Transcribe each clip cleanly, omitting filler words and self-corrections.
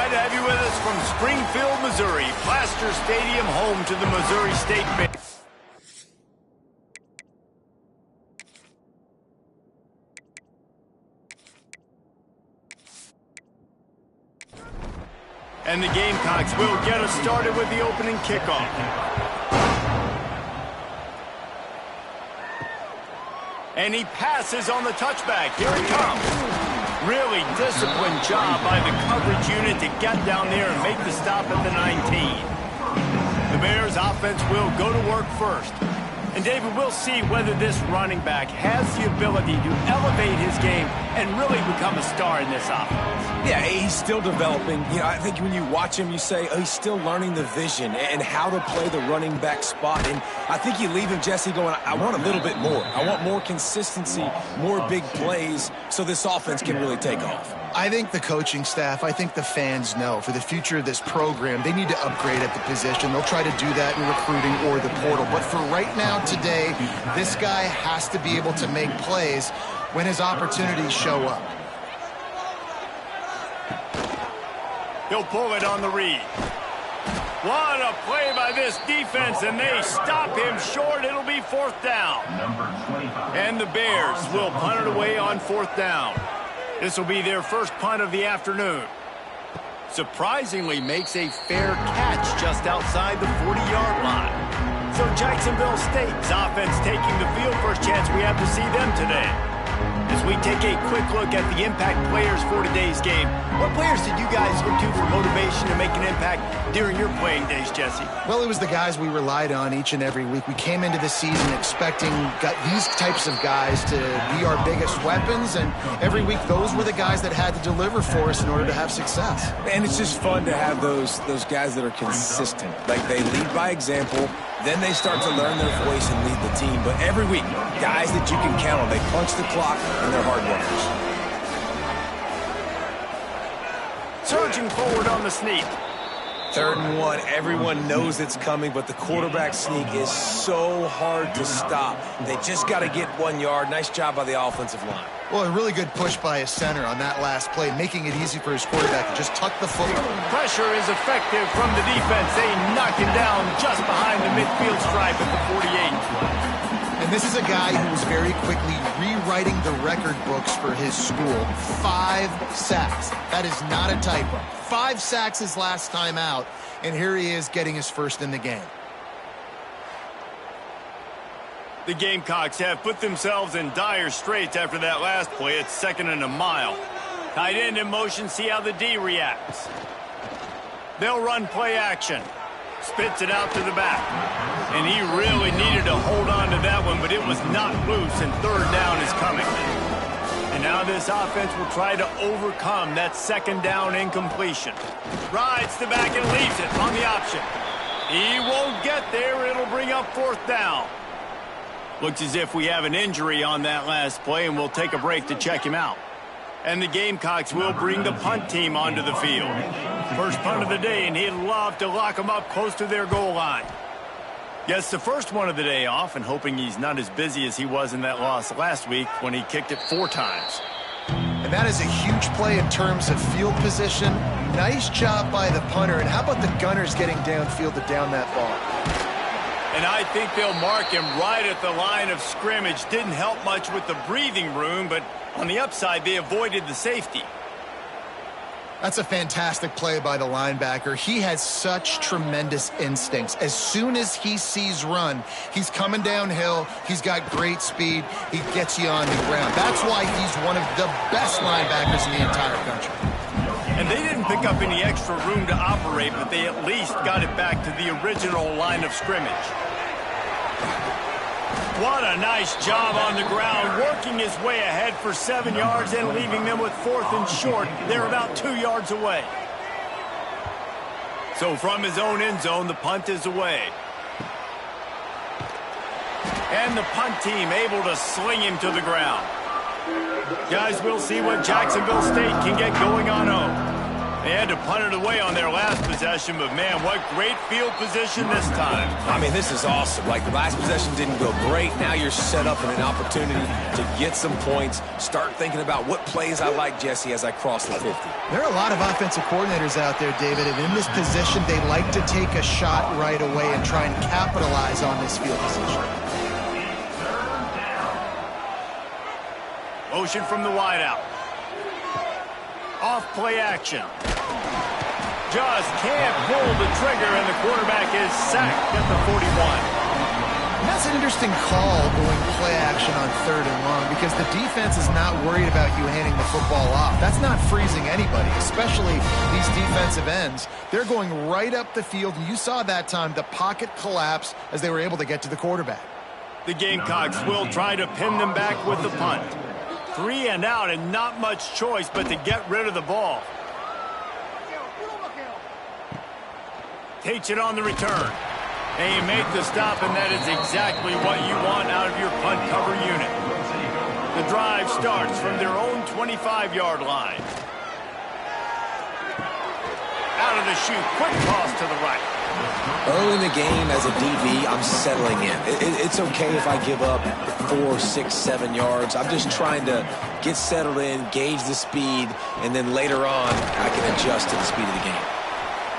Glad to have you with us from Springfield, Missouri. Plaster Stadium, home to the Missouri State Bears. And the Gamecocks will get us started with the opening kickoff. And he passes on the touchback. Here he comes. Really disciplined job by the coverage unit to get down there and make the stop at the 19. The Bears offense will go to work first. And David, we'll see whether this running back has the ability to elevate his game and really become a star in this offense. Yeah, he's still developing. You know, I think when you watch him, you say, oh, he's still learning the vision and how to play the running back spot. And I think you leave him, Jesse, going, I want a little bit more. I want more consistency, more big plays, so this offense can really take off. I think the coaching staff, I think the fans know for the future of this program, they need to upgrade at the position. They'll try to do that in recruiting or the portal. But for right now, today, this guy has to be able to make plays when his opportunities show up. He'll pull it on the read. What a play by this defense, and they stop him short. It'll be 4th down. And the Bears will punt it away on 4th down. This will be their first punt of the afternoon. Surprisingly makes a fair catch just outside the 40-yard line. So Jacksonville State's offense taking the field. First chance we have to see them today. As we take a quick look at the impact players for today's game, what players did you guys look to for motivation to make an impact during your playing days, Jesse? Well, it was the guys we relied on each and every week. We came into the season expecting these types of guys to be our biggest weapons, and every week those were the guys that had to deliver for us in order to have success. And it's just fun to have those guys that are consistent. Like, they lead by example, then they start to learn their voice and lead the team. But every week, guys that you can count on, they punch the clock and they're hard workers. Surging forward on the sneak. 3rd and 1, everyone knows it's coming, but the quarterback sneak is so hard to stop. They just got to get 1 yard. Nice job by the offensive line. Well, a really good push by his center on that last play, making it easy for his quarterback to just tuck the football. Pressure is effective from the defense. They knock him down just behind the midfield stripe at the 48. And this is a guy who was very quickly rewriting the record books for his school. 5 sacks. That is not a typo. 5 sacks his last time out, and here he is getting his first in the game. The Gamecocks have put themselves in dire straits after that last play. It's 2nd and a mile. Tight end in motion, see how the D reacts. They'll run play action. Spits it out to the back. And he really needed to hold on to that one, but it was not loose, and 3rd down is coming. And now this offense will try to overcome that 2nd down incompletion. Rides the back and leaves it on the option. He won't get there. It'll bring up 4th down. Looks as if we have an injury on that last play, and we'll take a break to check him out. And the Gamecocks will bring the punt team onto the field. First punt of the day, and he'd love to lock them up close to their goal line. Gets the first one of the day off, and hoping he's not as busy as he was in that loss last week when he kicked it 4 times. And that is a huge play in terms of field position. Nice job by the punter. And how about the Gunners getting downfield to down that ball? And I think they'll mark him right at the line of scrimmage. Didn't help much with the breathing room, but on the upside, they avoided the safety. That's a fantastic play by the linebacker. He has such tremendous instincts. As soon as he sees run, he's coming downhill. He's got great speed. He gets you on the ground. That's why he's one of the best linebackers in the entire country. And they didn't pick up any extra room to operate, but they at least got it back to the original line of scrimmage. What a nice job on the ground, working his way ahead for 7 yards and leaving them with 4th and short. They're about 2 yards away. So from his own end zone, the punt is away. And the punt team able to sling him to the ground. Guys, we'll see what Jacksonville State can get going on home. They had to punt it away on their last possession, but man, what great field position this time. I mean, this is awesome. Like, the last possession didn't go great. Now you're set up in an opportunity to get some points. Start thinking about what plays I like, Jesse, as I cross the 50. There are a lot of offensive coordinators out there, David, and in this position, they like to take a shot right away and try and capitalize on this field position. Motion from the wideout. Off play action. Just can't pull the trigger, and the quarterback is sacked at the 41. And that's an interesting call going play action on 3rd and long because the defense is not worried about you handing the football off. That's not freezing anybody, especially these defensive ends. They're going right up the field, and you saw that time the pocket collapse as they were able to get to the quarterback. The Gamecocks will try to pin them back with the punt. 3 and out, and not much choice but to get rid of the ball. Takes it on the return. And you make the stop, and that is exactly what you want out of your punt cover unit. The drive starts from their own 25-yard line. Out of the chute, quick toss to the right. Early in the game, as a DB, I'm settling in. It's okay if I give up 4, 6, 7 yards. I'm just trying to get settled in, gauge the speed, and then later on, I can adjust to the speed of the game.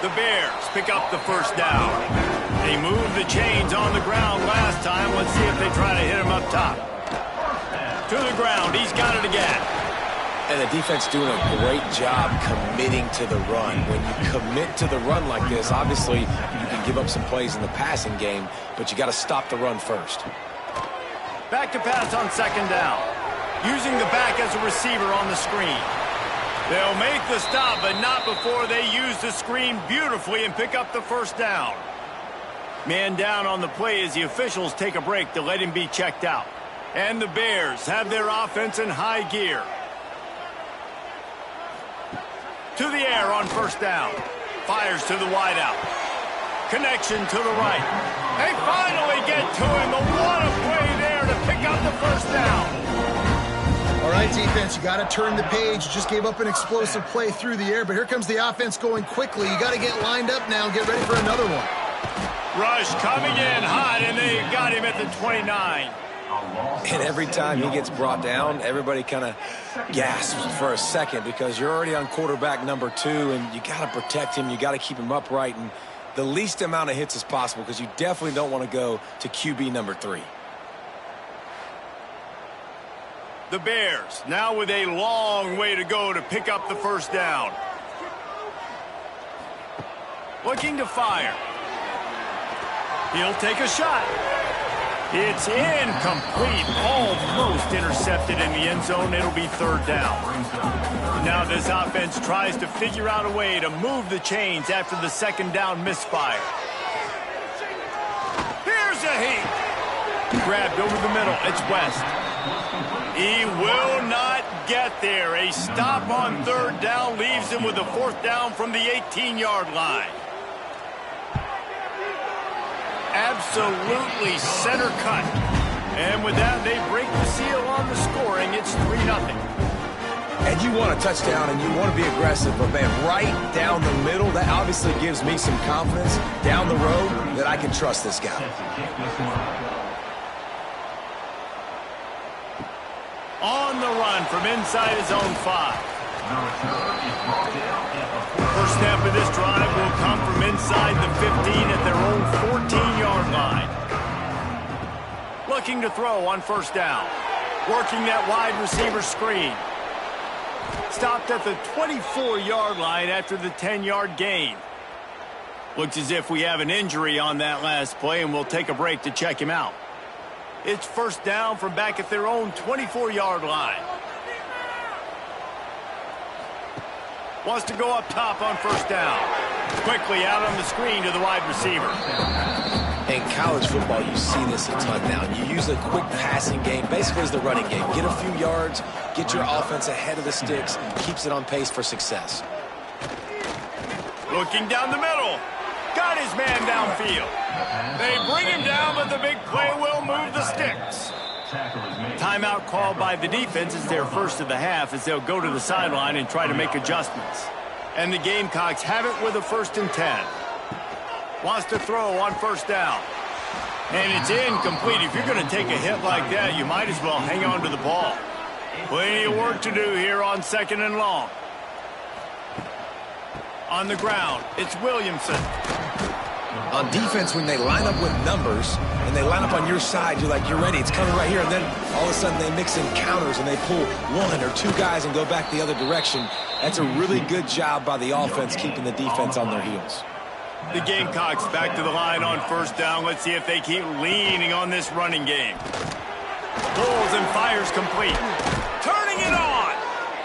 The Bears pick up the first down. They moved the chains on the ground last time. Let's see if they try to hit him up top. To the ground. He's got it again. And the defense doing a great job committing to the run. When you commit to the run like this, obviously you can give up some plays in the passing game, but you got to stop the run first. Back to pass on 2nd down. Using the back as a receiver on the screen. They'll make the stop, but not before they use the screen beautifully and pick up the first down. Man down on the play as the officials take a break to let him be checked out. And the Bears have their offense in high gear. To the air on 1st down. Fires to the wideout. Connection to the right. They finally get to him, but what a play there to pick up the first down. All right, defense, you got to turn the page. You just gave up an explosive play through the air, but here comes the offense going quickly. You got to get lined up now and get ready for another one. Rush coming in hot, and they got him at the 29. And every time he gets brought down, everybody kind of gasps for a second because you're already on quarterback number 2, and you got to protect him. You got to keep him upright and the least amount of hits as possible because you definitely don't want to go to QB number 3. The Bears now with a long way to go to pick up the first down. Looking to fire. He'll take a shot. It's incomplete, almost intercepted in the end zone. It'll be 3rd down. Now this offense tries to figure out a way to move the chains after the 2nd down misfire. Here's a heat. Grabbed over the middle. It's West. He will not get there. A stop on 3rd down leaves him with a 4th down from the 18-yard line. Absolutely center cut. And with that, they break the seal on the scoring. It's 3-0. And you want a touchdown and you want to be aggressive, but man, right down the middle, that obviously gives me some confidence down the road that I can trust this guy. On the run from inside his own 5. First snap of this drive will come from inside the 15 at their own 14-yard line. Looking to throw on 1st down. Working that wide receiver screen. Stopped at the 24-yard line after the 10-yard gain. Looks as if we have an injury on that last play, and we'll take a break to check him out. It's 1st down from back at their own 24-yard line. Wants to go up top on 1st down. Quickly out on the screen to the wide receiver. In college football, you see this a ton now. You use a quick passing game, basically as the running game. Get a few yards, get your offense ahead of the sticks, keeps it on pace for success. Looking down the middle. Got his man downfield. They bring him down, but the big play will move the sticks. Timeout called by the defense is their first of the half as they'll go to the sideline and try to make adjustments. And the Gamecocks have it with a 1st and 10. Wants to throw on 1st down. And it's incomplete. If you're going to take a hit like that, you might as well hang on to the ball. Plenty of work to do here on 2nd and long. On the ground, it's Williamson. On defense, when they line up with numbers and they line up on your side, you're like, you're ready, it's coming right here. And then all of a sudden they mix in counters and they pull 1 or 2 guys and go back the other direction. That's a really good job by the offense keeping the defense on their heels. The Gamecocks back to the line on 1st down. Let's see if they keep leaning on this running game. Pulls and fires complete. Turning it on.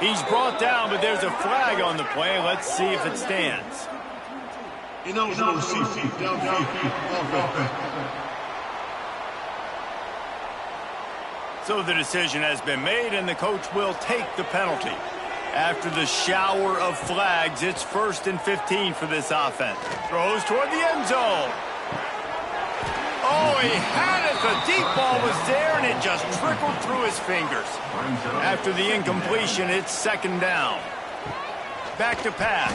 He's brought down, but there's a flag on the play. Let's see if it stands. So the decision has been made, and the coach will take the penalty. After the shower of flags, it's 1st and 15 for this offense. Throws toward the end zone. Oh, he had it. The deep ball was there, and it just trickled through his fingers. After the incompletion, it's 2nd down. Back to pass.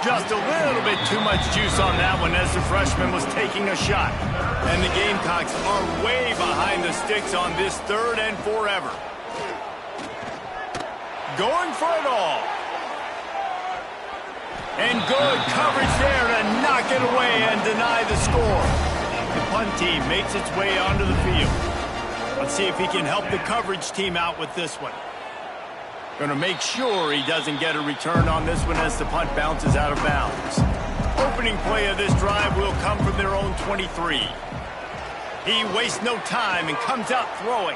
Just a little bit too much juice on that one as the freshman was taking a shot. And the Gamecocks are way behind the sticks on this 3rd and forever. Going for it all. And good coverage there to knock it away and deny the score. The punt team makes its way onto the field. Let's see if he can help the coverage team out with this one. Going to make sure he doesn't get a return on this one as the punt bounces out of bounds. Opening play of this drive will come from their own 23. He wastes no time and comes out throwing.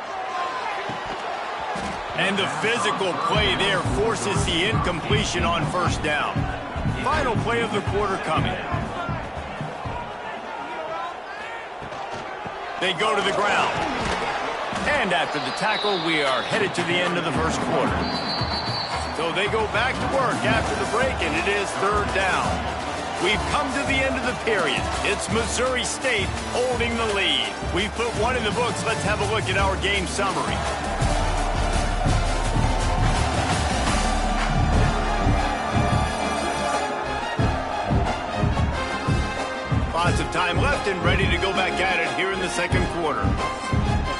And the physical play there forces the incompletion on 1st down. Final play of the quarter coming. They go to the ground. And after the tackle, we are headed to the end of the 1st quarter. So they go back to work after the break, and it is 3rd down. We've come to the end of the period. It's Missouri State holding the lead. We've put one in the books. Let's have a look at our game summary. Lots of time left and ready to go back at it here in the 2nd quarter.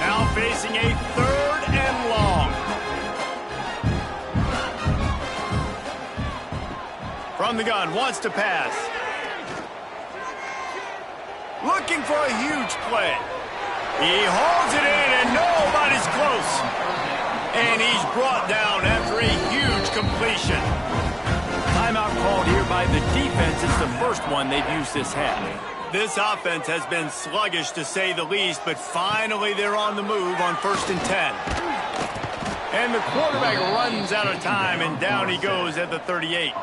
Now facing a 3rd and long. From the gun, wants to pass. Looking for a huge play. He hauls it in and nobody's close. And he's brought down after a huge completion. Timeout called here by the defense. It's the first one they've used this half. This offense has been sluggish to say the least, but finally they're on the move on 1st and 10. And the quarterback runs out of time, and down he goes at the 38.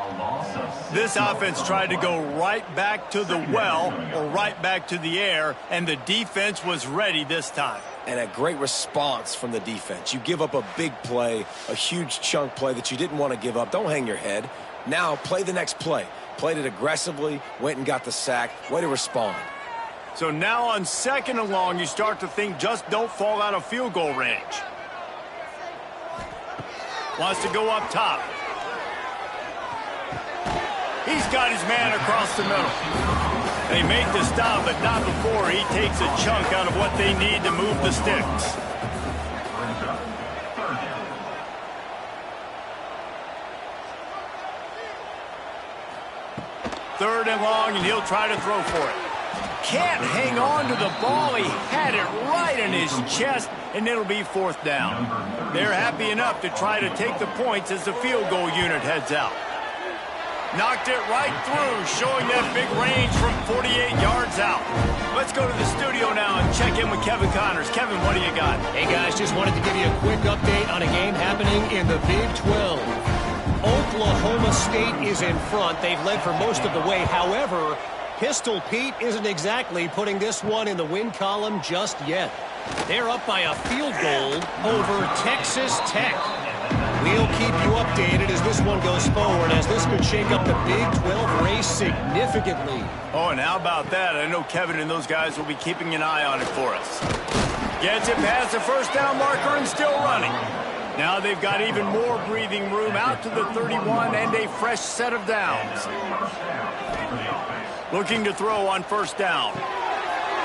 This offense tried to go right back to the well or right back to the air, and the defense was ready this time. And a great response from the defense. You give up a big play, a huge chunk play that you didn't want to give up. Don't hang your head. Now play the next play. Played it aggressively, went and got the sack. Way to respond. So now on 2nd and long, you start to think just don't fall out of field goal range. Wants to go up top. He's got his man across the middle. They make the stop, but not before he takes a chunk out of what they need to move the sticks. Third and long, and he'll try to throw for it. Can't hang on to the ball. He had it right in his chest, and it'll be 4th down. They're happy enough to try to take the points as the field goal unit heads out. Knocked it right through, showing that big range from 48 yards out. Let's go to the studio now and check in with Kevin Connors. Kevin, what do you got? Hey, guys, just wanted to give you a quick update on a game happening in the Big 12. Oklahoma State is in front. They've led for most of the way. However, Pistol Pete isn't exactly putting this one in the win column just yet. They're up by a field goal over Texas Tech. We'll keep you updated as this one goes forward, as this could shake up the Big 12 race significantly. Oh, and how about that? I know Kevin and those guys will be keeping an eye on it for us. Gets it past the 1st down marker and still running. Now they've got even more breathing room out to the 31 and a fresh set of downs. Looking to throw on first down.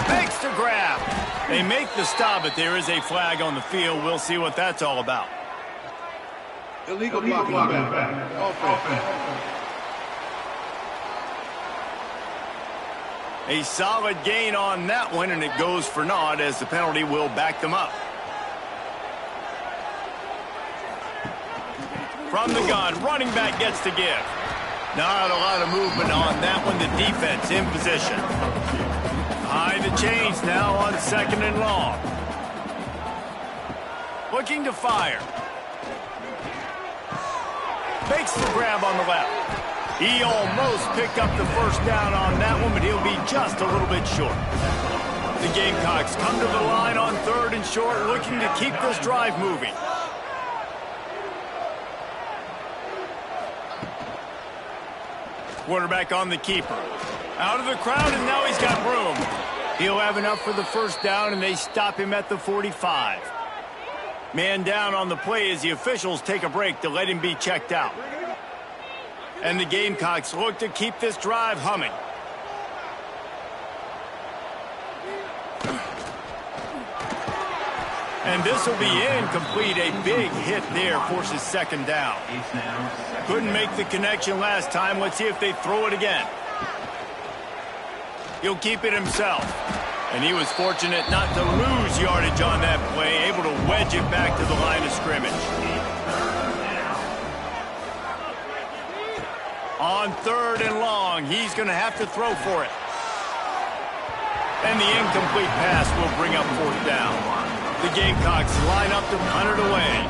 Makes the grab. They make the stop, but there is a flag on the field. We'll see what that's all about. Illegal blocking back. Offense. A solid gain on that one, and it goes for naught as the penalty will back them up. From the gun, running back gets to give. Not a lot of movement on that one. The defense in position. Behind the chains now on second and long. Looking to fire. Makes the grab on the left. He almost picked up the first down on that one, but he'll be just a little bit short. The Gamecocks come to the line on third and short, looking to keep this drive moving. Quarterback on the keeper. Out of the crowd, and now he's got room. He'll have enough for the first down, and they stop him at the 45. Man down on the play as the officials take a break to let him be checked out. And the Gamecocks look to keep this drive humming. And this will be incomplete. A big hit there forces second down. Couldn't make the connection last time. Let's see if they throw it again. He'll keep it himself. And he was fortunate not to lose yardage on that play, able to wedge it back to the line of scrimmage. On third and long, he's going to have to throw for it. And the incomplete pass will bring up fourth down. The Gamecocks line up to punt it away.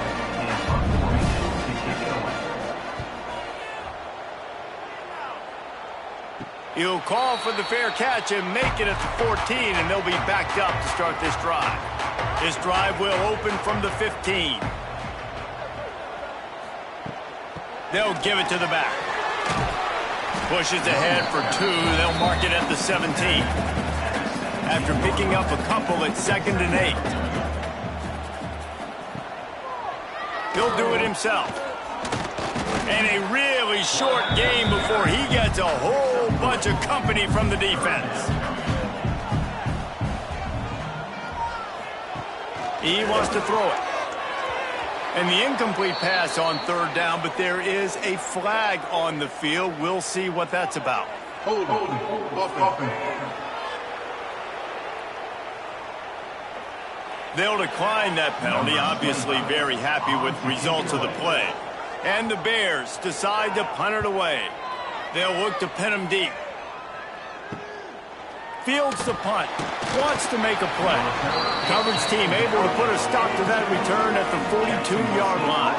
He'll call for the fair catch and make it at the 14, and they'll be backed up to start this drive. This drive will open from the 15. They'll give it to the back. Pushes ahead for two. They'll mark it at the 17. After picking up a couple at 2nd and 8. He'll do it himself. And a really short game before he gets a whole bunch of company from the defense. He wants to throw it. And the incomplete pass on third down, but there is a flag on the field. We'll see what that's about. Hold. They'll decline that penalty, obviously very happy with results of the play. And the Bears decide to punt it away. They'll look to pin him deep. Fields the punt. Wants to make a play. Coverage team able to put a stop to that return at the 42-yard line.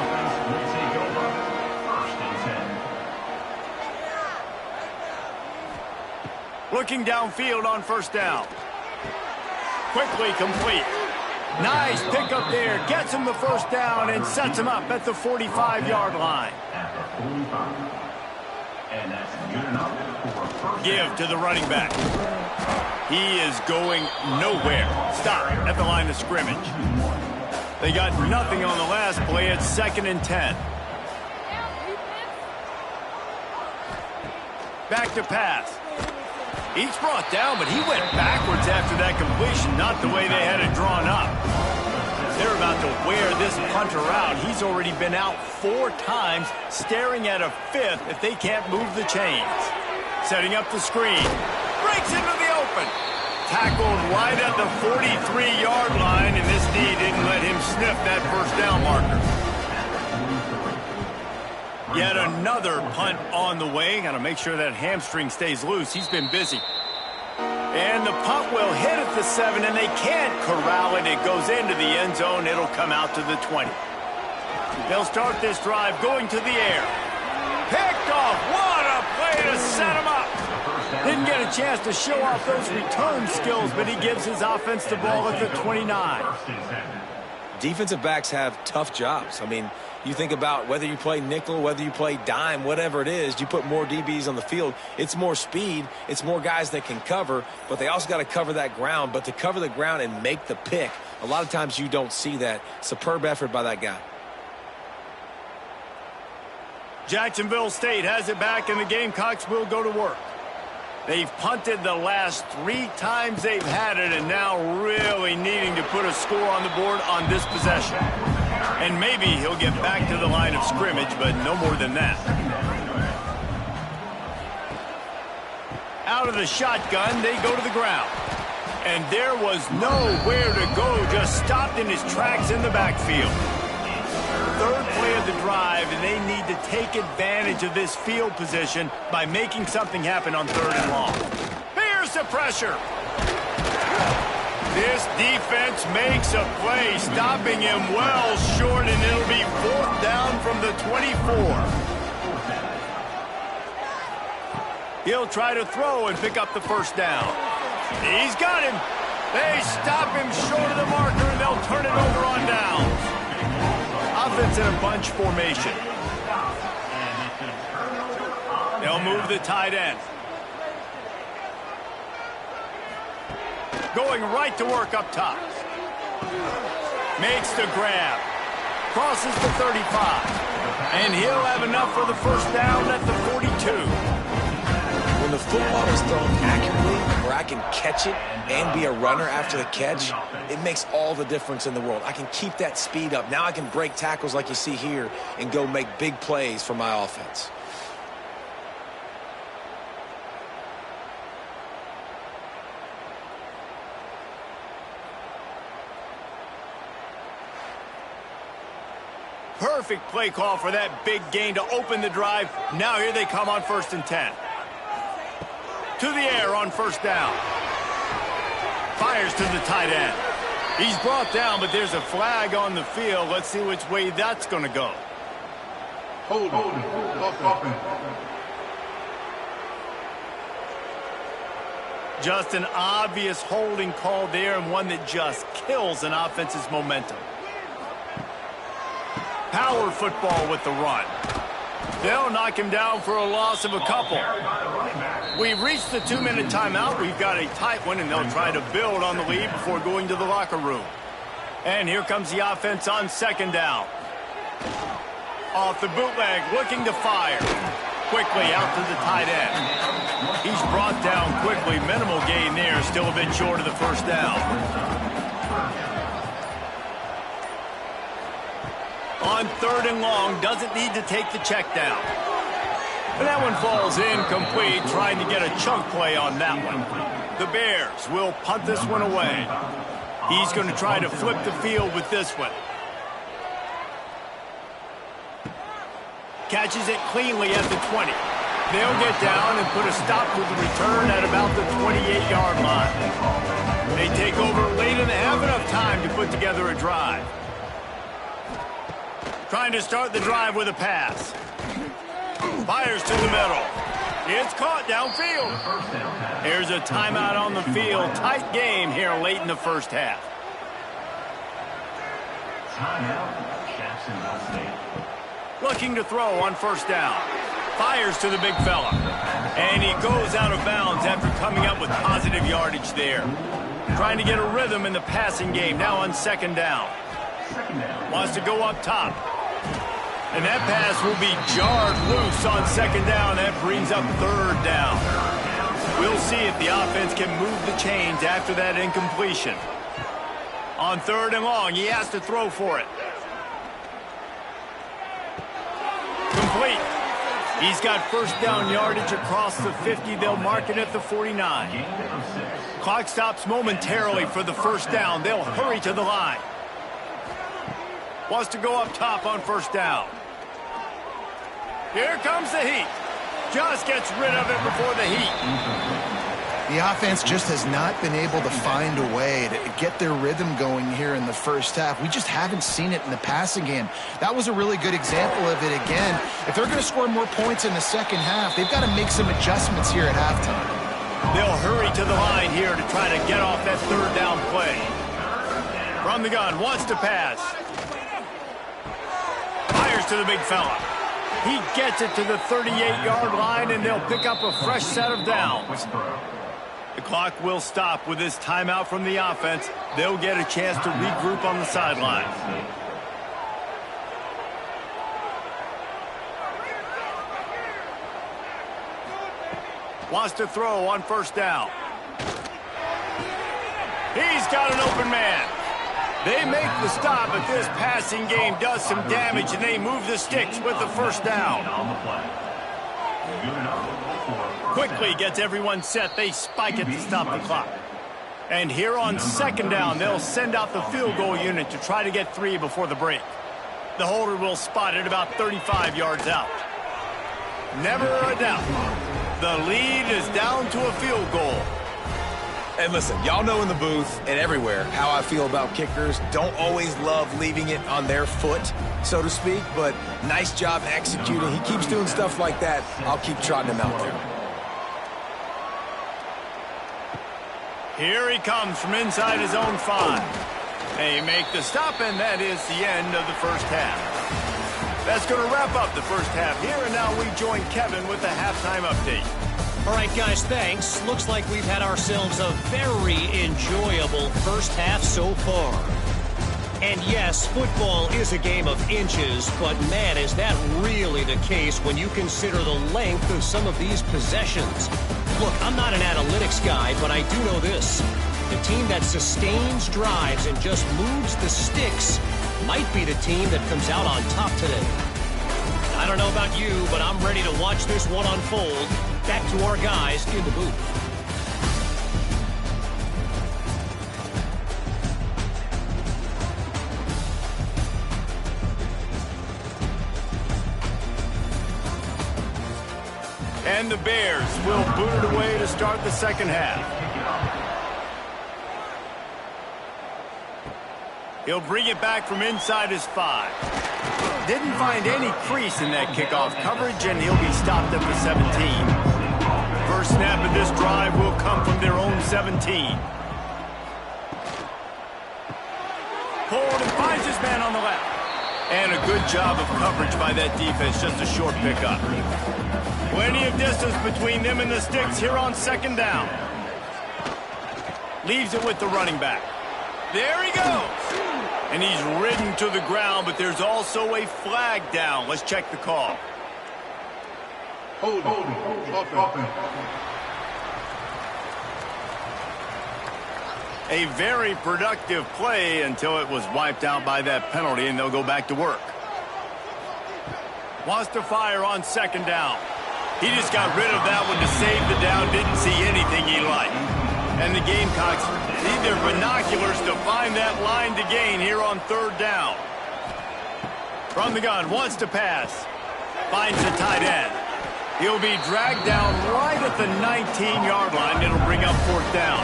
Looking downfield on first down. Quickly complete. Nice pickup there. Gets him the first down and sets him up at the 45-yard line. Give to the running back. He is going nowhere. Stop at the line of scrimmage. They got nothing on the last play. It's 2nd and 10. Back to pass. He's brought down, but he went backwards after that completion, not the way they had it drawn up. They're about to wear this punter out. He's already been out 4 times, staring at a 5th if they can't move the chains. Setting up the screen. Breaks into the open. Tackled right at the 43-yard line, and this D didn't let him sniff that first down marker. Yet another punt on the way. Got to make sure that hamstring stays loose. He's been busy. And the punt will hit at the 7, and they can't corral it. It goes into the end zone. It'll come out to the 20. They'll start this drive going to the air. Picked off. What a play to set him up. Didn't get a chance to show off those return skills, but he gives his offense the ball at the 29. Defensive backs have tough jobs. I mean, you think about whether you play nickel, whether you play dime, whatever it is, you put more DBs on the field. It's more speed. It's more guys that can cover, but they also got to cover that ground. But to cover the ground and make the pick, a lot of times you don't see that. Superb effort by that guy. Jacksonville State has it back, and the Gamecocks will go to work. They've punted the last 3 times they've had it, and now really needing to put a score on the board on this possession. And maybe he'll get back to the line of scrimmage, but no more than that. Out of the shotgun, they go to the ground. And there was nowhere to go, just stopped in his tracks in the backfield. Third play of the drive, and they need to take advantage of this field position by making something happen on 3rd and long. Here's the pressure. This defense makes a play, stopping him well short, and it'll be 4th down from the 24. He'll try to throw and pick up the 1st down. He's got him. They stop him short of the marker, and they'll turn it over on downs. Offense in a bunch formation. They'll move the tight end. Going right to work up top. Makes the grab. Crosses the 35. And he'll have enough for the 1st down at the 42. When the football is thrown accurately, where I can catch it and be a runner after the catch, it makes all the difference in the world. I can keep that speed up. Now I can break tackles like you see here and go make big plays for my offense. Perfect play call for that big gain to open the drive. Now here they come on 1st and 10. To the air on 1st down. Fires to the tight end. He's brought down, but there's a flag on the field. Let's see which way that's going to go. Hold offense. Just an obvious holding call there, and one that just kills an offense's momentum. Power football with the run. They'll knock him down for a loss of a couple. We've reached the 2-minute timeout. We've got a tight one, and they'll try to build on the lead before going to the locker room. And here comes the offense on 2nd down. Off the bootleg, looking to fire. Quickly out to the tight end. He's brought down quickly. Minimal gain there, still a bit short of the 1st down. On 3rd and long, doesn't need to take the check down. And that one falls incomplete, trying to get a chunk play on that one. The Bears will punt this one away. He's going to try to flip the field with this one. Catches it cleanly at the 20. They'll get down and put a stop to the return at about the 28-yard line. They take over late in the half, enough time to put together a drive. Trying to start the drive with a pass. Fires to the middle. It's caught downfield. Here's a timeout on the field. Tight game here late in the 1st half. Looking to throw on 1st down. Fires to the big fella. And he goes out of bounds after coming up with positive yardage there. Trying to get a rhythm in the passing game. Now on 2nd down. Wants to go up top. And that pass will be jarred loose on 2nd down. That brings up 3rd down. We'll see if the offense can move the chains after that incompletion. On 3rd and long, he has to throw for it. Complete. He's got 1st down yardage across the 50. They'll mark it at the 49. Clock stops momentarily for the 1st down. They'll hurry to the line. Wants to go up top on 1st down. Here comes the heat. Just gets rid of it before the heat. The offense just has not been able to find a way to get their rhythm going here in the 1st half. We just haven't seen it in the passing game. That was a really good example of it again. If they're going to score more points in the 2nd half, they've got to make some adjustments here at halftime. They'll hurry to the line here to try to get off that 3rd down play. From the gun, wants to pass. Fires to the big fella. He gets it to the 38-yard line, and they'll pick up a fresh set of downs. The clock will stop with this timeout from the offense. They'll get a chance to regroup on the sideline. Wants to throw on first down. He's got an open man. They make the stop, but this passing game does some damage, and they move the sticks with the first down. Quickly gets everyone set. They spike it to stop the clock. And here on second down, they'll send out the field goal unit to try to get 3 before the break. The holder will spot it about 35 yards out. Never a doubt. The lead is down to a field goal. And listen, y'all know in the booth and everywhere how I feel about kickers. Don't always love leaving it on their foot, so to speak, but nice job executing. He keeps doing stuff like that. I'll keep trotting him out there. Here he comes from inside his own 5. They make the stop, and that is the end of the first half. That's going to wrap up the first half here, and now we join Kevin with the halftime update. All right, guys, thanks. Looks like we've had ourselves a very enjoyable first half so far. And yes, football is a game of inches, but man, is that really the case when you consider the length of some of these possessions. Look, I'm not an analytics guy, but I do know this. The team that sustains drives and just moves the sticks might be the team that comes out on top today. I don't know about you, but I'm ready to watch this one unfold. Back to our guys in the booth. And the Bears will boot it away to start the second half. He'll bring it back from inside his 5. Didn't find any crease in that kickoff coverage, and he'll be stopped at the 17. First snap of this drive will come from their own 17. Pulled and finds his man on the left. And a good job of coverage by that defense, just a short pickup. Plenty of distance between them and the sticks here on second down. Leaves it with the running back. There he goes. And he's ridden to the ground, but there's also a flag down. Let's check the call. Hold on. A very productive play until it was wiped out by that penalty, and they'll go back to work. Wants to fire on second down. He just got rid of that one to save the down, didn't see anything he liked. And the Gamecocks need their binoculars to find that line to gain here on third down. From the gun, wants to pass. Finds the tight end. He'll be dragged down right at the 19-yard line. It'll bring up fourth down.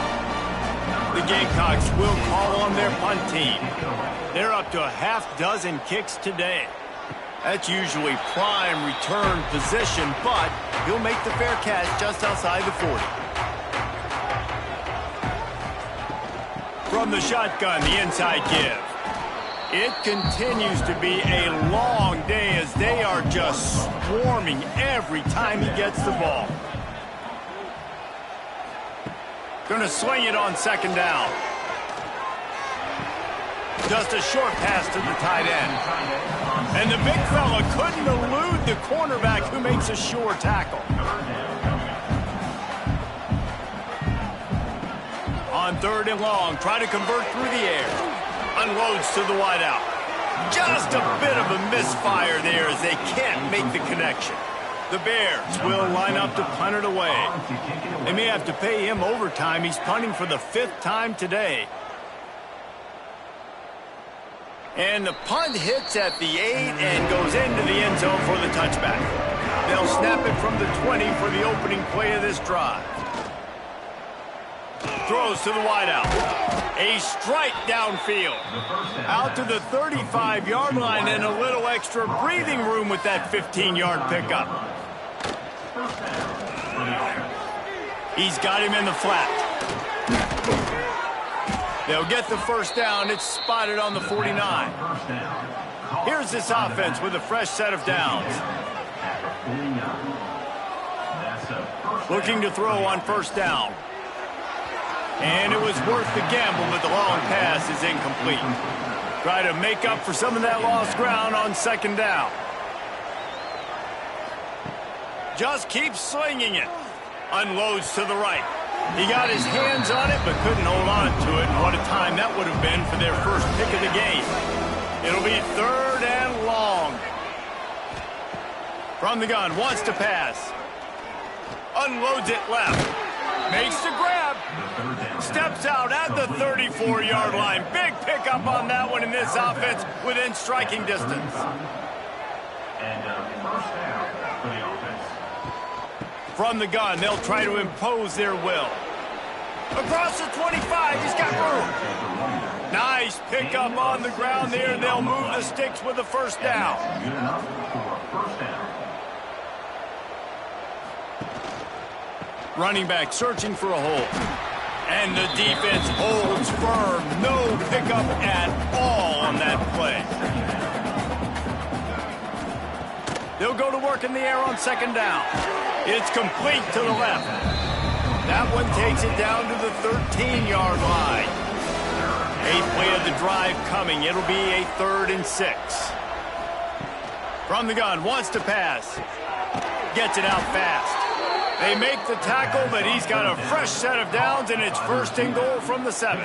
The Gamecocks will call on their punt team. They're up to a half-dozen kicks today. That's usually prime return position, but he'll make the fair catch just outside the 40. From the shotgun, the inside give. It continues to be a long day as they are just swarming every time he gets the ball. Going to swing it on second down. Just a short pass to the tight end. And the big fella couldn't elude the cornerback who makes a sure tackle. On third and long, try to convert through the air. Unloads to the wideout. Just a bit of a misfire there as they can't make the connection. The Bears will line up to punt it away. They may have to pay him overtime. He's punting for the 5th time today. And the punt hits at the 8 and goes into the end zone for the touchback. They'll snap it from the 20 for the opening play of this drive. Throws to the wideout. A strike downfield. Out to the 35-yard line and a little extra breathing room with that 15-yard pickup. He's got him in the flat. They'll get the first down. It's spotted on the 49. Here's this offense with a fresh set of downs. Looking to throw on first down. And it was worth the gamble, but the long pass is incomplete. Try to make up for some of that lost ground on second down. Just keep slinging it. Unloads to the right. He got his hands on it, but couldn't hold on to it. And what a time that would have been for their first pick of the game. It'll be 3rd and long. From the gun, wants to pass. Unloads it left. Makes the grab. Steps out at the 34-yard line. Big pickup on that one in this offense within striking distance. And first down for the offense. From the gun, they'll try to impose their will. Across the 25, he's got room. Nice pickup on the ground there. They'll move the sticks with a first down. Good enough for a first down. Running back searching for a hole. And the defense holds firm. No pickup at all on that play. They'll go to work in the air on 2nd down. It's complete to the left. That one takes it down to the 13-yard line. 8th play of the drive coming. It'll be a 3rd and 6. From the gun, wants to pass. Gets it out fast. They make the tackle, but he's got a fresh set of downs, and it's 1st and goal from the 7.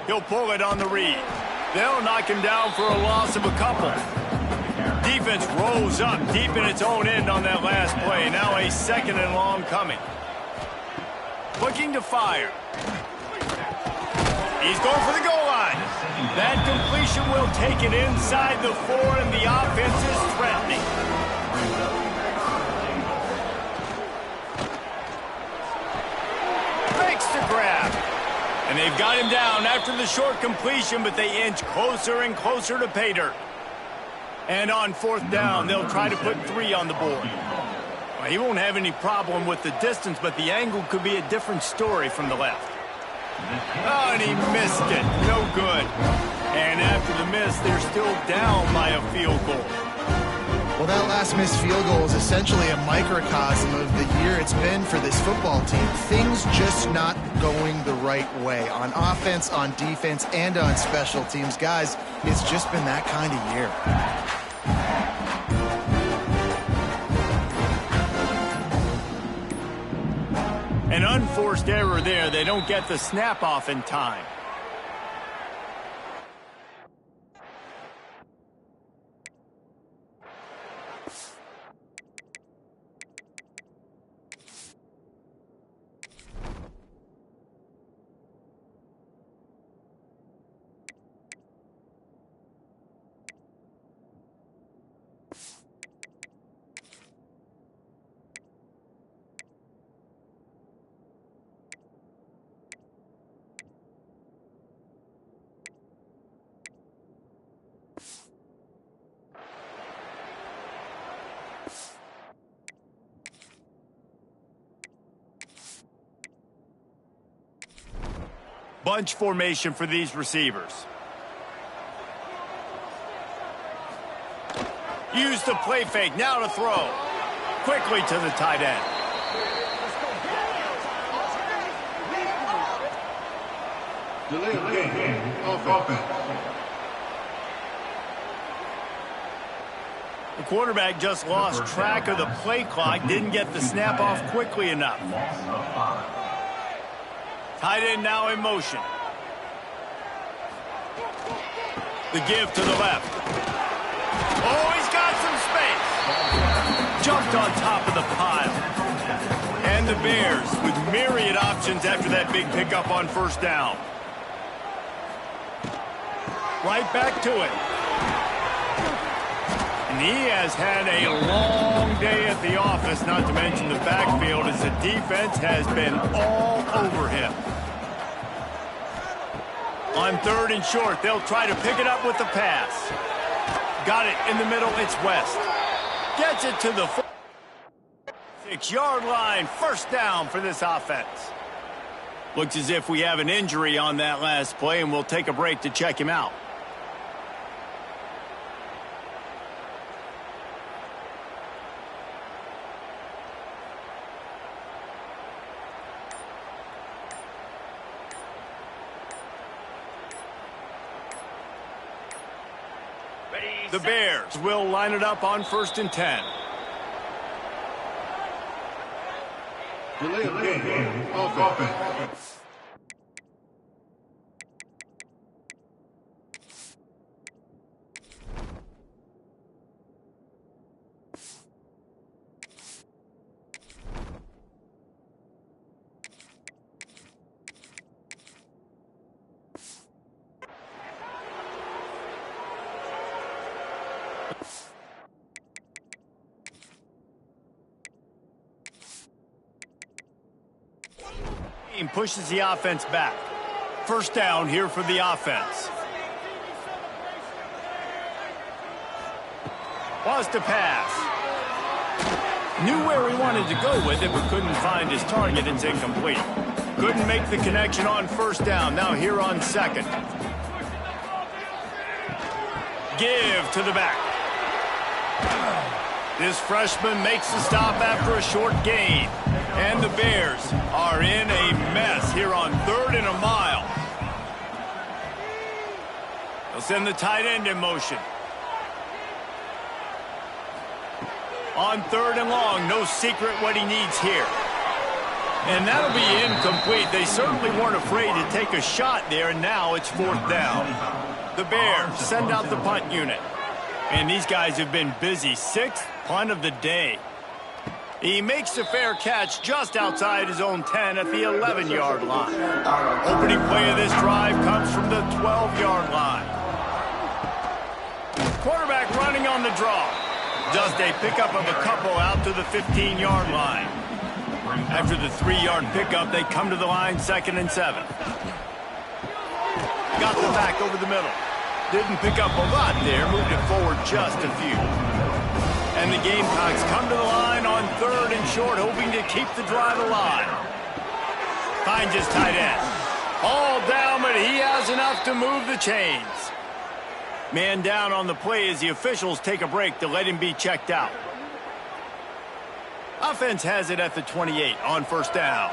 He'll pull it on the read. They'll knock him down for a loss of a couple. Defense rolls up deep in its own end on that last play. Now a 2nd and long coming. Looking to fire. He's going for the goal line. That completion will take it inside the 4, and the offense is threatening. Makes the grab. And they've got him down after the short completion, but they inch closer and closer to pay dirt. And on 4th down, they'll try to put 3 on the board. Well, he won't have any problem with the distance, but the angle could be a different story from the left. Oh, and he missed it. No good. And after the miss, they're still down by a field goal. Well, that last missed field goal is essentially a microcosm of the year it's been for this football team. Things just not going the right way on offense, on defense, and on special teams. Guys, it's just been that kind of year. An unforced error there. They don't get the snap off in time. Bunch formation for these receivers. Use the play fake, now to throw. Quickly to the tight end. Delay game. Offense. The quarterback just lost track of the play clock, didn't get the snap off quickly enough. Tight end now in motion. The give to the left. Oh, he's got some space. Jumped on top of the pile. And the Bears with myriad options after that big pickup on 1st down. Right back to it. And he has had a long day at the office, not to mention the backfield, as the defense has been all over him. On 3rd and short, they'll try to pick it up with the pass. Got it in the middle, it's West. Gets it to the 6-yard line, 1st down for this offense. Looks as if we have an injury on that last play, and we'll take a break to check him out. The Bears will line it up on 1st and 10. Delay of game. Offense. Pushes the offense back. 1st down here for the offense. Was to pass. Knew where he wanted to go with it, but couldn't find his target. It's incomplete. Couldn't make the connection on 1st down. Now here on 2nd. Give to the back. This freshman makes the stop after a short gain. And the Bears are in a mess here on 3rd and a mile. They'll send the tight end in motion. On 3rd and long, no secret what he needs here. And that'll be incomplete. They certainly weren't afraid to take a shot there, and now it's 4th down. The Bears send out the punt unit. And these guys have been busy. 6th punt of the day. He makes the fair catch just outside his own 10 at the 11-yard line. Opening play of this drive comes from the 12-yard line. Quarterback running on the draw. Just a pickup of a couple out to the 15-yard line. After the 3-yard pickup, they come to the line 2nd and 7. Got the back over the middle. Didn't pick up a lot there, moved it forward just a few. And the Gamecocks come to the line on 3rd and short, hoping to keep the drive alive. Finds his tight end. All down, but he has enough to move the chains. Man down on the play as the officials take a break to let him be checked out. Offense has it at the 28 on 1st down.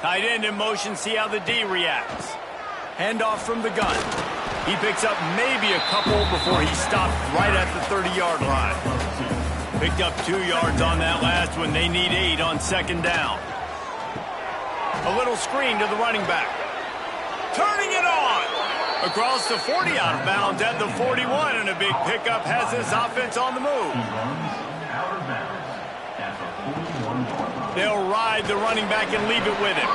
Tight end in motion, see how the D reacts. Handoff from the gun. He picks up maybe a couple before he stopped right at the 30-yard line. Picked up 2 yards on that last one. They need 8 on 2nd down. A little screen to the running back. Turning it on. Across the 40, out of bounds at the 41, and a big pickup has this offense on the move. They'll ride the running back and leave it with him.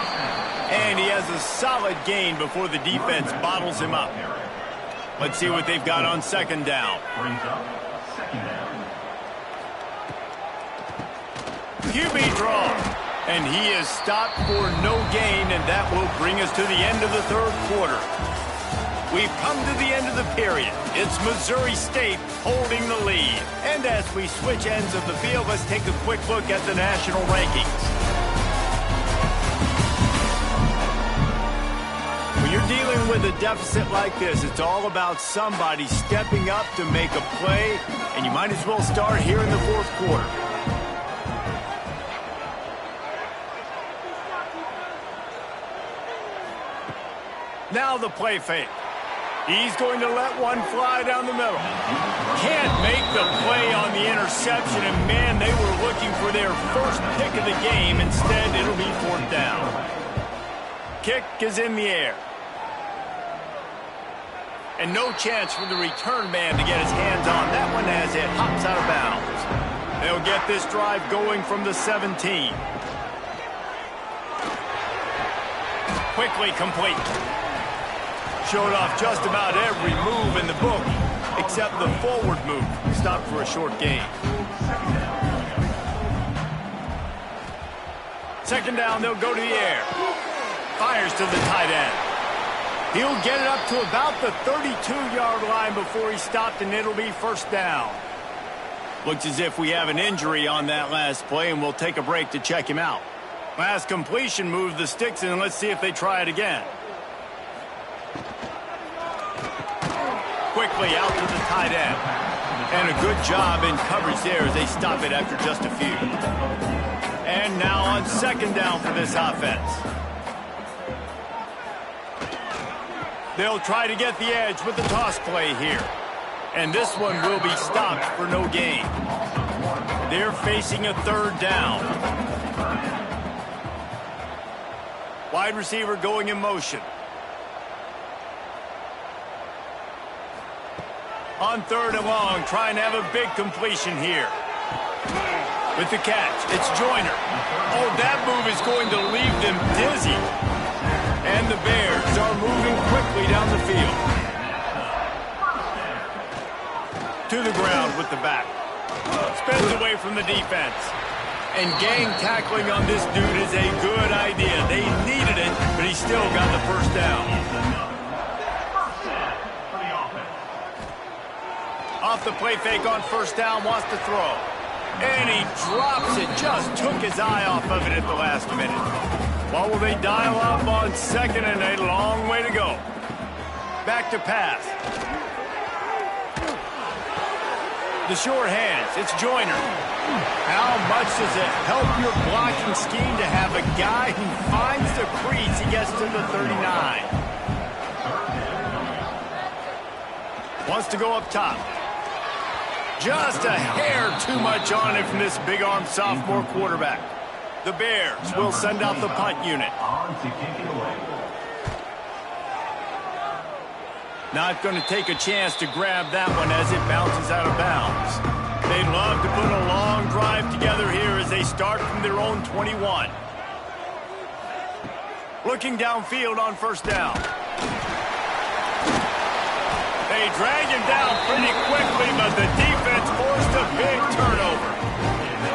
And he has a solid gain before the defense bottles him up. Let's see what they've got on 2nd down. QB draw. And he is stopped for no gain, and that will bring us to the end of the 3rd quarter. We've come to the end of the period. It's Missouri State holding the lead. And as we switch ends of the field, let's take a quick look at the national rankings. When you're dealing with a deficit like this, it's all about somebody stepping up to make a play, and you might as well start here in the 4th quarter. Now the play fake. He's going to let one fly down the middle. Can't make the play on the interception, and man, they were looking for their first pick of the game. Instead, it'll be 4th down. Kick is in the air. And no chance for the return man to get his hands on that one as it hops out of bounds. They'll get this drive going from the 17. Quickly complete. Showed off just about every move in the book, except the forward move. Stopped for a short gain. 2nd down, they'll go to the air. Fires to the tight end. He'll get it up to about the 32-yard line before he stopped, and it'll be 1st down. Looks as if we have an injury on that last play, and we'll take a break to check him out. Last completion moved the sticks, and let's see if they try it again. Quickly out to the tight end. And a good job in coverage there as they stop it after just a few. And now on 2nd down for this offense. They'll try to get the edge with the toss play here. And this one will be stopped for no gain. They're facing a third down. Wide receiver going in motion. On third and long, trying to have a big completion here. With the catch, it's Joyner. Oh, that move is going to leave them dizzy. And the Bears are moving quickly down the field. To the ground with the back. Spins away from the defense. And gang tackling on this dude is a good idea. They needed it, but he still got the first down. Off the play fake on first down, wants to throw. And he drops it, just took his eye off of it at the last minute. What will they dial up on second and a long way to go? Back to pass. The short hands, it's Joyner. How much does it help your blocking scheme to have a guy who finds the crease, he gets to the 39. Wants to go up top. Just a hair too much on it from this big-armed sophomore quarterback. The Bears will send out the punt unit. Not going to take a chance to grab that one as it bounces out of bounds. They'd love to put a long drive together here as they start from their own 21. Looking downfield on first down. They drag him down pretty quickly, but the defense forced a big turnover.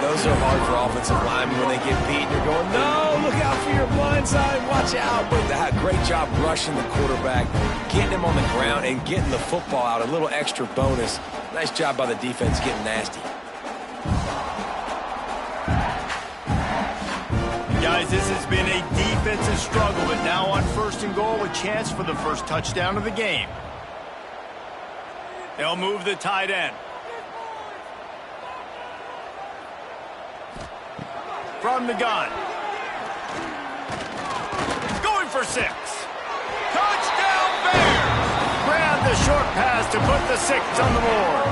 Those are hard for offensive linemen when they get beat. You're going, no, look out for your blind side, watch out. But that great job rushing the quarterback, getting him on the ground, and getting the football out. A little extra bonus. Nice job by the defense getting nasty. Guys, this has been a defensive struggle, but now on first and goal, a chance for the first touchdown of the game. They'll move the tight end. From the gun. Going for 6. Touchdown Bears! Grab the short pass to put the 6 on the board.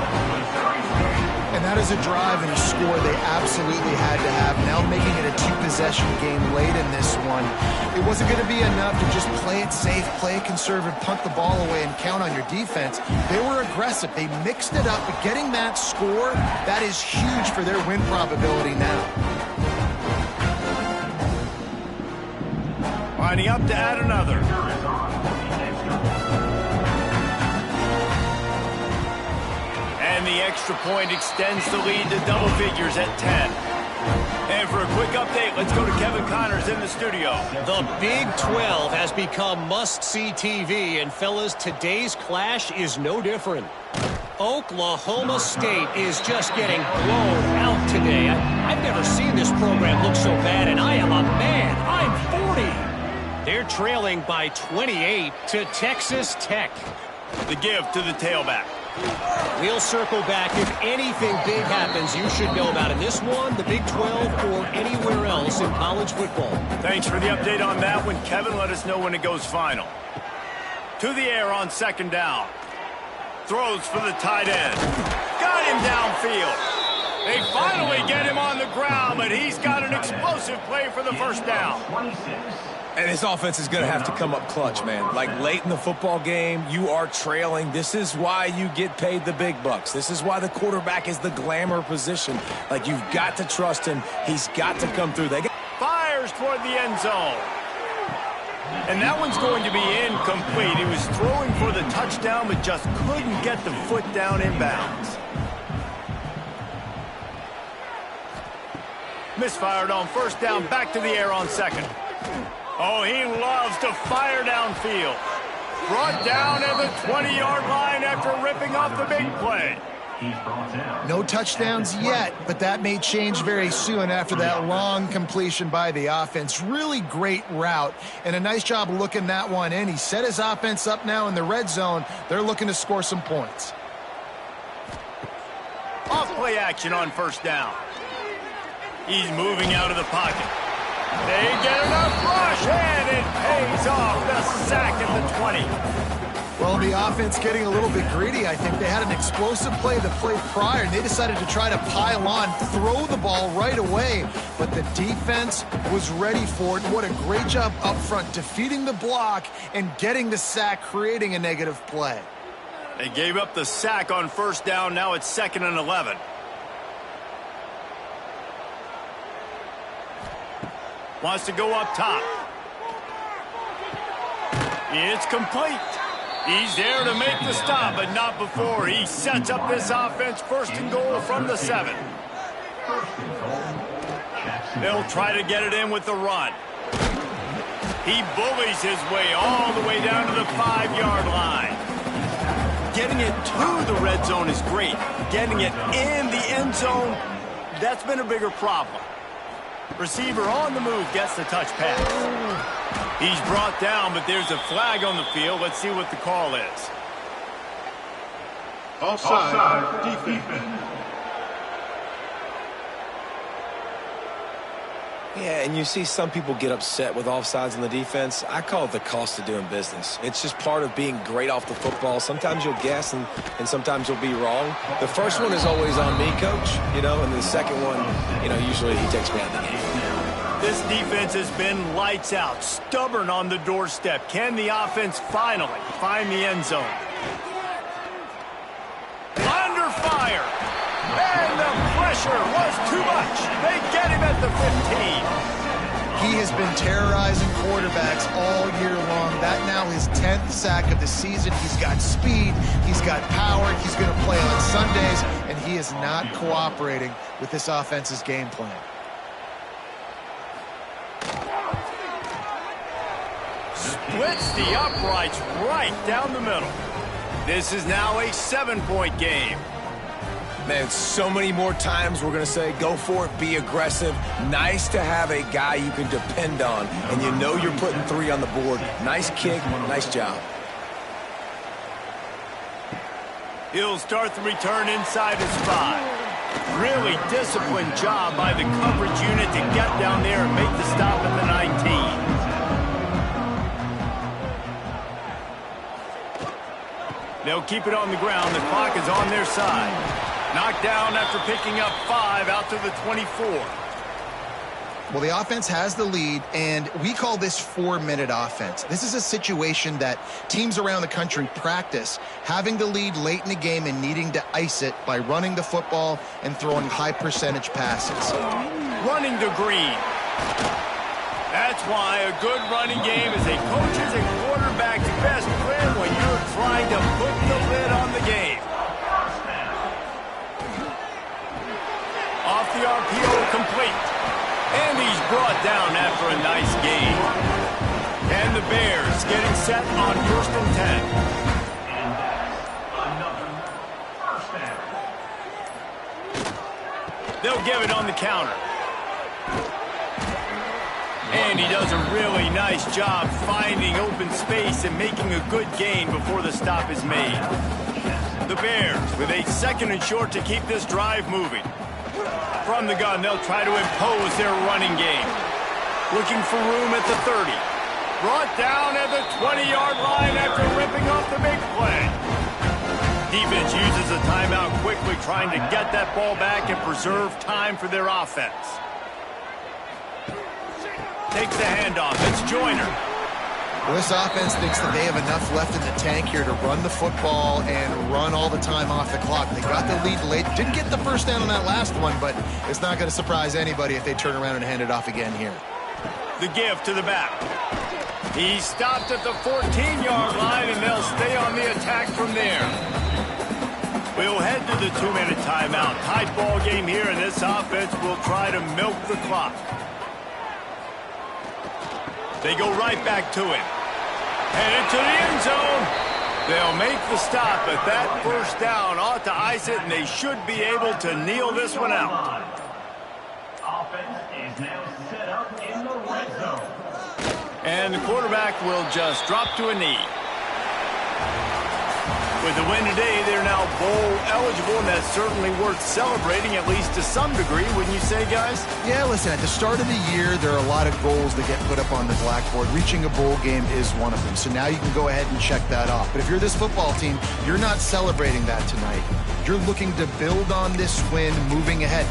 And that is a drive and a score they absolutely had to have. Now making it a 2-possession game late in this one. It wasn't going to be enough to just play it safe, play it conservative, punt the ball away, and count on your defense. They were aggressive. They mixed it up, but getting that score, that is huge for their win probability now. Lining up to add another. And the extra point extends the lead to double figures at 10. And for a quick update, let's go to Kevin Connors in the studio. The Big 12 has become must-see TV, and fellas, today's clash is no different. Oklahoma State is just getting blown out today. I've never seen this program look so bad, and I am a man. I'm 40. They're trailing by 28 to Texas Tech. The give to the tailback. We'll circle back. If anything big happens, you should know about it. This one, the Big 12, or anywhere else in college football. Thanks for the update on that one, Kevin. Let us know when it goes final. To the air on second down. Throws for the tight end. Got him downfield. They finally get him on the ground, but he's got an explosive play for the first down. And this offense is going to have to come up clutch, man. Like late in the football game, you are trailing. This is why you get paid the big bucks. This is why the quarterback is the glamour position. Like, you've got to trust him. He's got to come through. Fires toward the end zone. And that one's going to be incomplete. He was throwing for the touchdown, but just couldn't get the foot down inbounds. Misfired on first down, back to the air on second. Oh, he loves to fire downfield. Brought down at the 20-yard line after ripping off the big play. No touchdowns yet, but that may change very soon after that long completion by the offense. Really great route, and a nice job looking that one in. He set his offense up now in the red zone. They're looking to score some points. Off play action on first down. He's moving out of the pocket. They get enough rush, and it pays off. The sack and at the 20. Well, the offense getting a little bit greedy. I think they had an explosive play that played prior, and they decided to try to pile on, throw the ball right away. But the defense was ready for it. What a great job up front, defeating the block and getting the sack, creating a negative play. They gave up the sack on first down. Now it's 2nd and 11. Wants to go up top. It's complete. He's there to make the stop, but not before he sets up this offense. 1st and goal from the 7. They'll try to get it in with the run. He bullies his way all the way down to the 5-yard line. Getting it to the red zone is great. Getting it in the end zone, that's been a bigger problem. Receiver on the move gets the touch pass. He's brought down, but there's a flag on the field. Let's see what the call is. Offside, defense. Yeah, and you see some people get upset with offsides in the defense. I call it the cost of doing business. It's just part of being great off the football. Sometimes you'll guess, and sometimes you'll be wrong. The first one is always on me, Coach, and the second one, usually he takes me out of the game. This defense has been lights out, stubborn on the doorstep. Can the offense finally find the end zone? Under fire. And the pressure was too much. They get him at the 15. He has been terrorizing quarterbacks all year long. That now his 10th sack of the season. He's got speed. He's got power. He's going to play on Sundays, and he is not cooperating with this offense's game plan. Splits the uprights right down the middle. This is now a 7-point game. Man, so many more times we're going to say, go for it, be aggressive. Nice to have a guy you can depend on, and you're putting 3 on the board. Nice kick, nice job. He'll start the return inside his 5. Really disciplined job by the coverage unit to get down there and make the stop at the 19. They'll keep it on the ground. The clock is on their side. Knocked down after picking up 5 out to the 24. Well, the offense has the lead, and we call this 4-minute offense. This is a situation that teams around the country practice, having the lead late in the game and needing to ice it by running the football and throwing high-percentage passes. Running to Green. That's why a good running game is a coach's and quarterback's best friend when you're trying to put the lid on the game. Off the RPO, complete. And he's brought down after a nice gain. And the Bears getting set on 1st and 10. And that's another first down. They'll give it on the counter. And he does a really nice job finding open space and making a good gain before the stop is made. The Bears with a 2nd and short to keep this drive moving. From the gun, they'll try to impose their running game. Looking for room at the 30. Brought down at the 20-yard line after ripping off the big play. Defense uses a timeout quickly, trying to get that ball back and preserve time for their offense. Takes the handoff. It's Joyner. Well, this offense thinks that they have enough left in the tank here to run the football and run all the time off the clock. They got the lead late. Didn't get the first down on that last one, but it's not going to surprise anybody if they turn around and hand it off again here. The give to the back. He's stopped at the 14-yard line, and they'll stay on the attack from there. We'll head to the 2-minute timeout. Tight ball game here, and this offense will try to milk the clock. They go right back to it. Headed to the end zone. They'll make the stop, but that first down ought to ice it, and they should be able to kneel this one out. Offense is now set up in the red zone. And the quarterback will just drop to a knee. With the win today, they're now bowl eligible, and that's certainly worth celebrating, at least to some degree, wouldn't you say, guys? Yeah, listen, at the start of the year, there are a lot of goals that get put up on the blackboard. Reaching a bowl game is one of them. So now you can go ahead and check that off. But if you're this football team, you're not celebrating that tonight. You're looking to build on this win moving ahead.